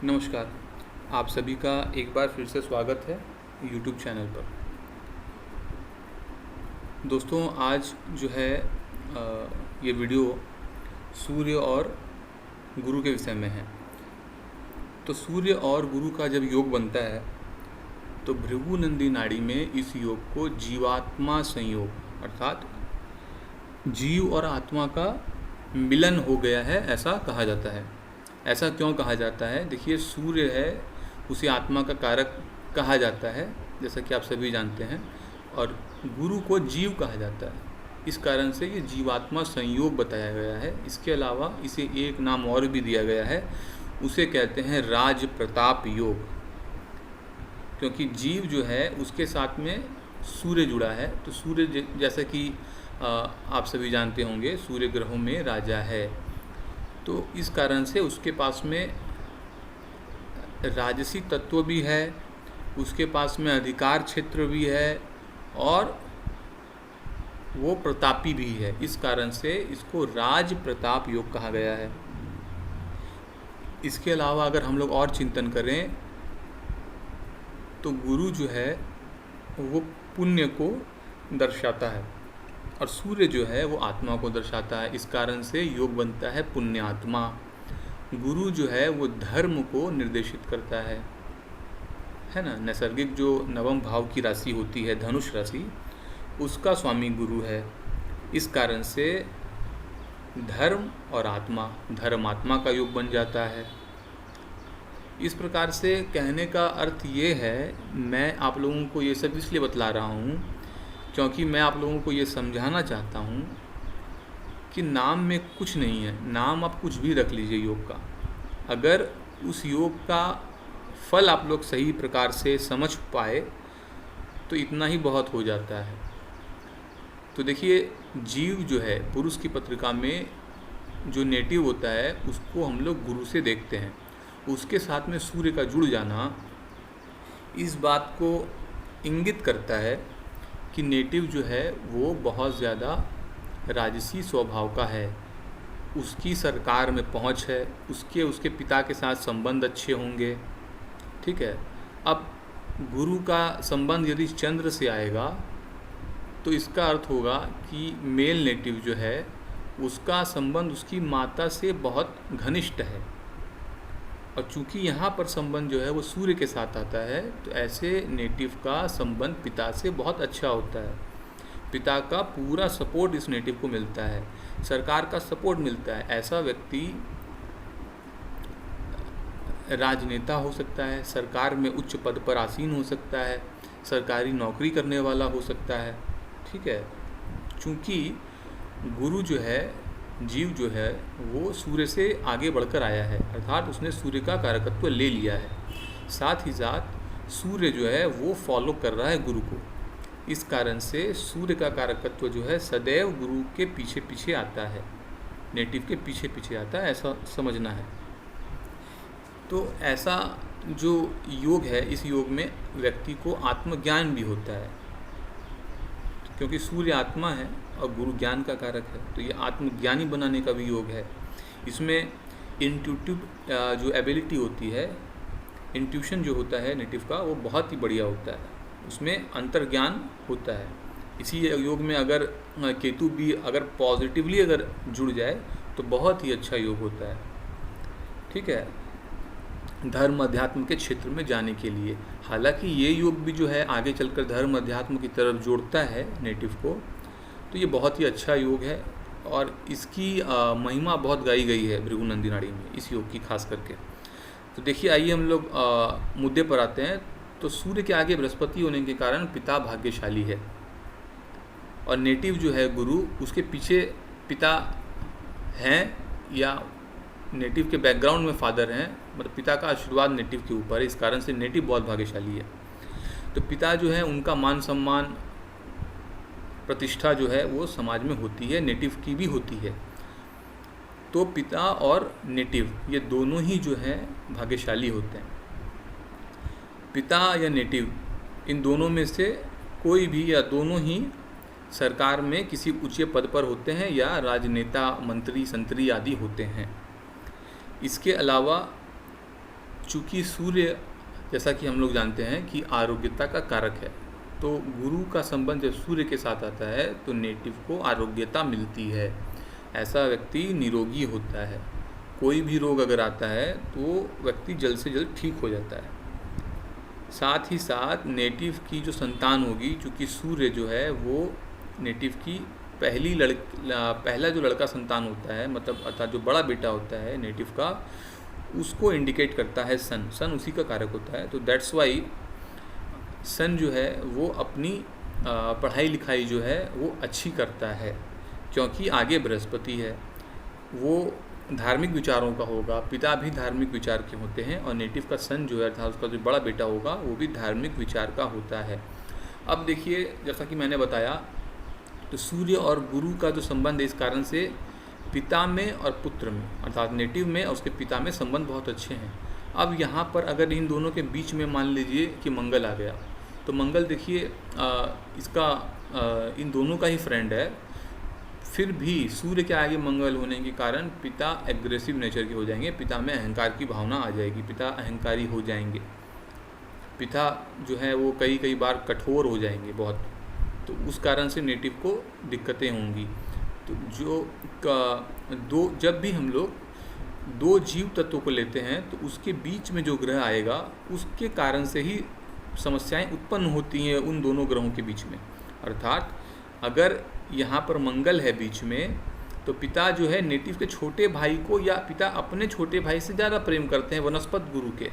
नमस्कार। आप सभी का एक बार फिर से स्वागत है यूट्यूब चैनल पर। दोस्तों, आज जो है ये वीडियो सूर्य और गुरु के विषय में है। तो सूर्य और गुरु का जब योग बनता है तो भृगुनंदी नाड़ी में इस योग को जीवात्मा संयोग अर्थात जीव और आत्मा का मिलन हो गया है, ऐसा कहा जाता है। ऐसा क्यों कहा जाता है? देखिए, सूर्य है, उसे आत्मा का कारक कहा जाता है, जैसा कि आप सभी जानते हैं, और गुरु को जीव कहा जाता है। इस कारण से ये जीवात्मा संयोग बताया गया है। इसके अलावा इसे एक नाम और भी दिया गया है, उसे कहते हैं राज प्रताप योग, क्योंकि जीव जो है उसके साथ में सूर्य जुड़ा है। तो सूर्य जैसा कि आप सभी जानते होंगे, सूर्य ग्रहों में राजा है, तो इस कारण से उसके पास में राजसी तत्व भी है, उसके पास में अधिकार क्षेत्र भी है, और वो प्रतापी भी है। इस कारण से इसको राज प्रताप योग कहा गया है। इसके अलावा अगर हम लोग और चिंतन करें तो गुरु जो है वो पुण्य को दर्शाता है और सूर्य जो है वो आत्मा को दर्शाता है। इस कारण से योग बनता है पुण्यात्मा। गुरु जो है वो धर्म को निर्देशित करता है ना। नैसर्गिक जो नवम भाव की राशि होती है, धनुष राशि, उसका स्वामी गुरु है। इस कारण से धर्म और आत्मा, धर्मात्मा का योग बन जाता है। इस प्रकार से कहने का अर्थ ये है, मैं आप लोगों को ये सब इसलिए बतला रहा हूँ क्योंकि मैं आप लोगों को ये समझाना चाहता हूँ कि नाम में कुछ नहीं है। नाम आप कुछ भी रख लीजिए योग का, अगर उस योग का फल आप लोग सही प्रकार से समझ पाए तो इतना ही बहुत हो जाता है। तो देखिए, जीव जो है पुरुष की पत्रिका में जो नेटिव होता है उसको हम लोग गुरु से देखते हैं। उसके साथ में सूर्य का जुड़ जाना इस बात को इंगित करता है कि नेटिव जो है वो बहुत ज़्यादा राजसी स्वभाव का है, उसकी सरकार में पहुंच है, उसके पिता के साथ संबंध अच्छे होंगे। ठीक है। अब गुरु का संबंध यदि चंद्र से आएगा तो इसका अर्थ होगा कि मेल नेटिव जो है उसका संबंध उसकी माता से बहुत घनिष्ठ है, और चूंकि यहाँ पर संबंध जो है वो सूर्य के साथ आता है तो ऐसे नेटिव का संबंध पिता से बहुत अच्छा होता है। पिता का पूरा सपोर्ट इस नेटिव को मिलता है, सरकार का सपोर्ट मिलता है। ऐसा व्यक्ति राजनेता हो सकता है, सरकार में उच्च पद पर आसीन हो सकता है, सरकारी नौकरी करने वाला हो सकता है। ठीक है। चूँकि गुरु जो है, जीव जो है, वो सूर्य से आगे बढ़कर आया है, अर्थात उसने सूर्य का कारकत्व ले लिया है। साथ ही साथ सूर्य जो है वो फॉलो कर रहा है गुरु को। इस कारण से सूर्य का कारकत्व जो है सदैव गुरु के पीछे पीछे आता है, नेटिव के पीछे पीछे आता है, ऐसा समझना है। तो ऐसा जो योग है, इस योग में व्यक्ति को आत्मज्ञान भी होता है, क्योंकि सूर्य आत्मा है और गुरु ज्ञान का कारक है। तो ये आत्मज्ञानी बनाने का भी योग है। इसमें इंट्यूटिव जो एबिलिटी होती है, इंट्यूशन जो होता है नेटिव का, वो बहुत ही बढ़िया होता है, उसमें अंतर्ज्ञान होता है। इसी योग में अगर केतु भी अगर पॉजिटिवली अगर जुड़ जाए तो बहुत ही अच्छा योग होता है। ठीक है। धर्म अध्यात्म के क्षेत्र में जाने के लिए, हालांकि ये योग भी जो है आगे चलकर धर्म अध्यात्म की तरफ जोड़ता है नेटिव को, तो ये बहुत ही अच्छा योग है और इसकी महिमा बहुत गाई गई है भृगुनंदी नाड़ी में, इस योग की खास करके। तो देखिए, आइए हम लोग मुद्दे पर आते हैं। तो सूर्य के आगे बृहस्पति होने के कारण पिता भाग्यशाली है, और नेटिव जो है गुरु, उसके पीछे पिता हैं या नेटिव के बैकग्राउंड में फादर हैं, मतलब पिता का आशीर्वाद नेटिव के ऊपर है। इस कारण से नेटिव बहुत भाग्यशाली है। तो पिता जो है उनका मान सम्मान, प्रतिष्ठा जो है वो समाज में होती है, नेटिव की भी होती है। तो पिता और नेटिव ये दोनों ही जो है भाग्यशाली होते हैं। पिता या नेटिव, इन दोनों में से कोई भी या दोनों ही सरकार में किसी ऊंचे पद पर होते हैं या राजनेता, मंत्री, संतरी आदि होते हैं। इसके अलावा चूँकि सूर्य, जैसा कि हम लोग जानते हैं कि आरोग्यता का कारक है, तो गुरु का संबंध जब सूर्य के साथ आता है तो नेटिव को आरोग्यता मिलती है, ऐसा व्यक्ति निरोगी होता है। कोई भी रोग अगर आता है तो व्यक्ति जल्द से जल्द ठीक हो जाता है। साथ ही साथ नेटिव की जो संतान होगी, चूँकि सूर्य जो है वो नेटिव की पहला जो लड़का संतान होता है, मतलब अर्थात जो बड़ा बेटा होता है नेटिव का, उसको इंडिकेट करता है सन उसी का कारक होता है। तो दैट्स वाई सन जो है वो अपनी पढ़ाई लिखाई जो है वो अच्छी करता है, क्योंकि आगे बृहस्पति है, वो धार्मिक विचारों का होगा। पिता भी धार्मिक विचार के होते हैं और नेटिव का सन जो है अर्थात उसका जो बड़ा बेटा होगा वो भी धार्मिक विचार का होता है। अब देखिए, जैसा कि मैंने बताया, तो सूर्य और गुरु का जो संबंध है, इस कारण से पिता में और पुत्र में अर्थात नेटिव में और उसके पिता में संबंध बहुत अच्छे हैं। अब यहाँ पर अगर इन दोनों के बीच में मान लीजिए कि मंगल आ गया, तो मंगल देखिए इन दोनों का ही फ्रेंड है, फिर भी सूर्य के आगे मंगल होने के कारण पिता एग्रेसिव नेचर के हो जाएंगे, पिता में अहंकार की भावना आ जाएगी, पिता अहंकारी हो जाएंगे, पिता जो है वो कई बार कठोर हो जाएंगे बहुत, तो उस कारण से नेटिव को दिक्कतें होंगी। तो जब भी हम लोग दो जीव तत्वों को लेते हैं तो उसके बीच में जो ग्रह आएगा उसके कारण से ही समस्याएं उत्पन्न होती हैं उन दोनों ग्रहों के बीच में। अर्थात अगर यहाँ पर मंगल है बीच में, तो पिता जो है नेटिव के छोटे भाई को, या पिता अपने छोटे भाई से ज़्यादा प्रेम करते हैं वनस्पत गुरु के,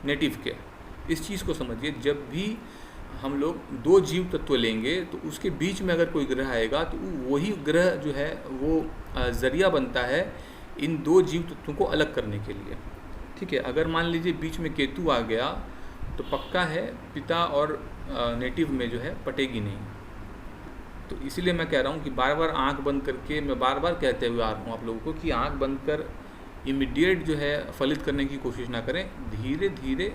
नेटिव के। इस चीज़ को समझिए, जब भी हम लोग दो जीव तत्व लेंगे तो उसके बीच में अगर कोई ग्रह आएगा तो वही ग्रह जो है वो ज़रिया बनता है इन दो जीव तत्वों को अलग करने के लिए। ठीक है, अगर मान लीजिए बीच में केतु आ गया तो पक्का है पिता और नेटिव में जो है पटेगी नहीं। तो इसीलिए मैं कह रहा हूँ कि बार बार आंख बंद करके, मैं बार बार कहते हुए आ रहा हूँ आप लोगों को कि आंख बंद कर इमीडिएट जो है फलित करने की कोशिश ना करें, धीरे धीरे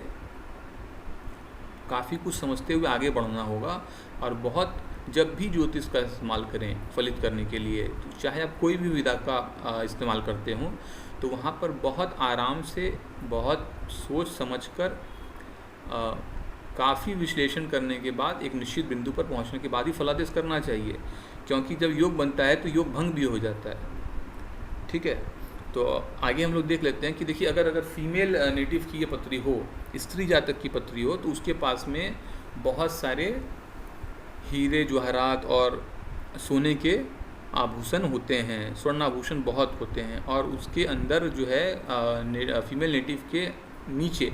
काफ़ी कुछ समझते हुए आगे बढ़ना होगा। और बहुत जब भी ज्योतिष का इस्तेमाल करें फलित करने के लिए, तो चाहे आप कोई भी विधा का इस्तेमाल करते हों, तो वहाँ पर बहुत आराम से, बहुत सोच समझकर, काफ़ी विश्लेषण करने के बाद एक निश्चित बिंदु पर पहुँचने के बाद ही फलादेश करना चाहिए, क्योंकि जब योग बनता है तो योग भंग भी हो जाता है। ठीक है, तो आगे हम लोग देख लेते हैं कि देखिए, अगर फीमेल नेटिव की ये पत्री हो, स्त्री जातक की पत्री हो, तो उसके पास में बहुत सारे हीरे जवाहरात और सोने के आभूषण होते हैं, स्वर्णाभूषण बहुत होते हैं, और उसके अंदर जो है फीमेल नेटिव के नीचे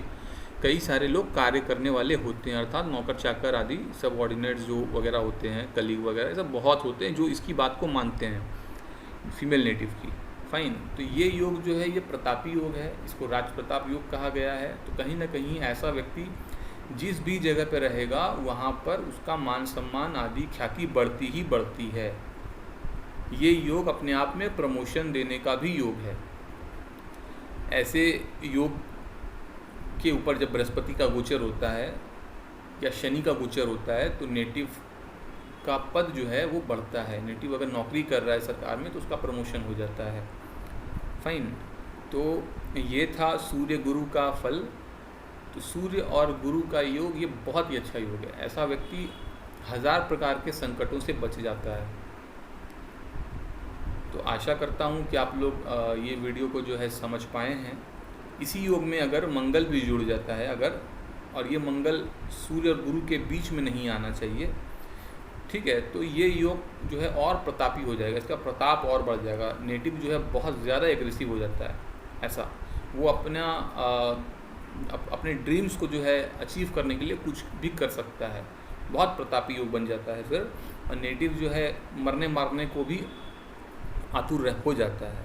कई सारे लोग कार्य करने वाले होते हैं, अर्थात नौकर चाकर आदि सबऑर्डिनेट्स जो वगैरह होते हैं, कलीग वगैरह, सब बहुत होते हैं जो इसकी बात को मानते हैं फीमेल नेटिव की। फाइन, तो ये योग जो है ये प्रतापी योग है, इसको राज प्रताप योग कहा गया है। तो कहीं ना कहीं ऐसा व्यक्ति जिस भी जगह पर रहेगा वहाँ पर उसका मान सम्मान आदि ख्याति बढ़ती ही बढ़ती है। ये योग अपने आप में प्रमोशन देने का भी योग है। ऐसे योग के ऊपर जब बृहस्पति का गोचर होता है या शनि का गोचर होता है तो नेटिव का पद जो है वो बढ़ता है। नेटिव अगर नौकरी कर रहा है सरकार में तो उसका प्रमोशन हो जाता है। फाइन, तो ये था सूर्य गुरु का फल। तो सूर्य और गुरु का योग ये बहुत ही अच्छा योग है। ऐसा व्यक्ति 1000 प्रकार के संकटों से बच जाता है। तो आशा करता हूँ कि आप लोग ये वीडियो को जो है समझ पाए हैं। इसी योग में अगर मंगल भी जुड़ जाता है और ये मंगल सूर्य और गुरु के बीच में नहीं आना चाहिए, ठीक है, तो ये योग जो है और प्रतापी हो जाएगा, इसका प्रताप और बढ़ जाएगा। नेटिव जो है बहुत ज़्यादा एग्रेसिव हो जाता है, ऐसा वो अपने ड्रीम्स को जो है अचीव करने के लिए कुछ भी कर सकता है। बहुत प्रतापी योग बन जाता है फिर, और नेटिव जो है मरने मारने को भी आतुर हो जाता है।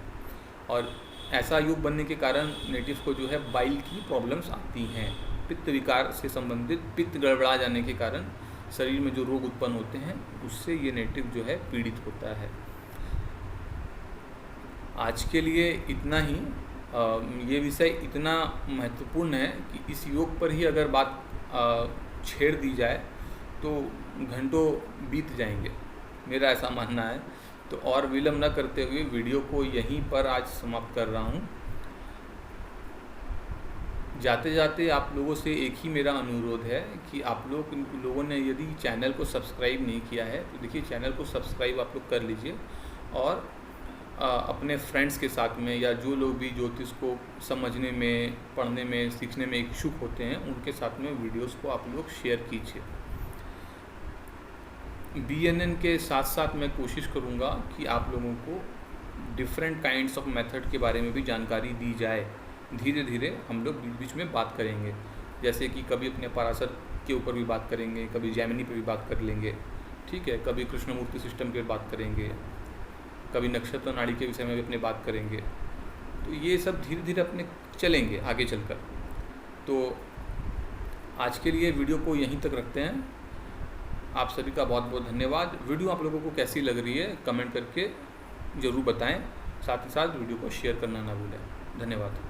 और ऐसा योग बनने के कारण नेटिव को जो है बाइल की प्रॉब्लम्स आती हैं। पित्त विकार से संबंधित, पित्त गड़बड़ा जाने के कारण शरीर में जो रोग उत्पन्न होते हैं उससे ये नेटिव जो है पीड़ित होता है। आज के लिए इतना ही। ये विषय इतना महत्वपूर्ण है कि इस योग पर ही अगर बात छेड़ दी जाए तो घंटों बीत जाएंगे, मेरा ऐसा मानना है। तो और विलम्ब न करते हुए वीडियो को यहीं पर आज समाप्त कर रहा हूँ। जाते जाते आप लोगों से एक ही मेरा अनुरोध है कि आप लोगों ने यदि चैनल को सब्सक्राइब नहीं किया है तो देखिए चैनल को सब्सक्राइब आप लोग कर लीजिए, और अपने फ्रेंड्स के साथ में या जो लोग भी ज्योतिष को समझने में, पढ़ने में, सीखने में इच्छुक होते हैं उनके साथ में वीडियोस को आप लोग शेयर कीजिए। BNN के साथ साथ मैं कोशिश करूँगा कि आप लोगों को डिफरेंट काइंड्स ऑफ मेथड के बारे में भी जानकारी दी जाए। धीरे धीरे हम लोग बीच बीच में बात करेंगे, जैसे कि कभी अपने पराशर के ऊपर भी बात करेंगे, कभी जैमिनी पे भी बात कर लेंगे, ठीक है, कभी कृष्णमूर्ति सिस्टम पे बात करेंगे, कभी नक्षत्र नाड़ी के विषय में भी अपने बात करेंगे। तो ये सब धीरे धीरे अपने चलेंगे आगे चलकर। तो आज के लिए वीडियो को यहीं तक रखते हैं। आप सभी का बहुत बहुत धन्यवाद। वीडियो आप लोगों को कैसी लग रही है कमेंट करके ज़रूर बताएं, साथ ही साथ वीडियो को शेयर करना ना भूलें। धन्यवाद।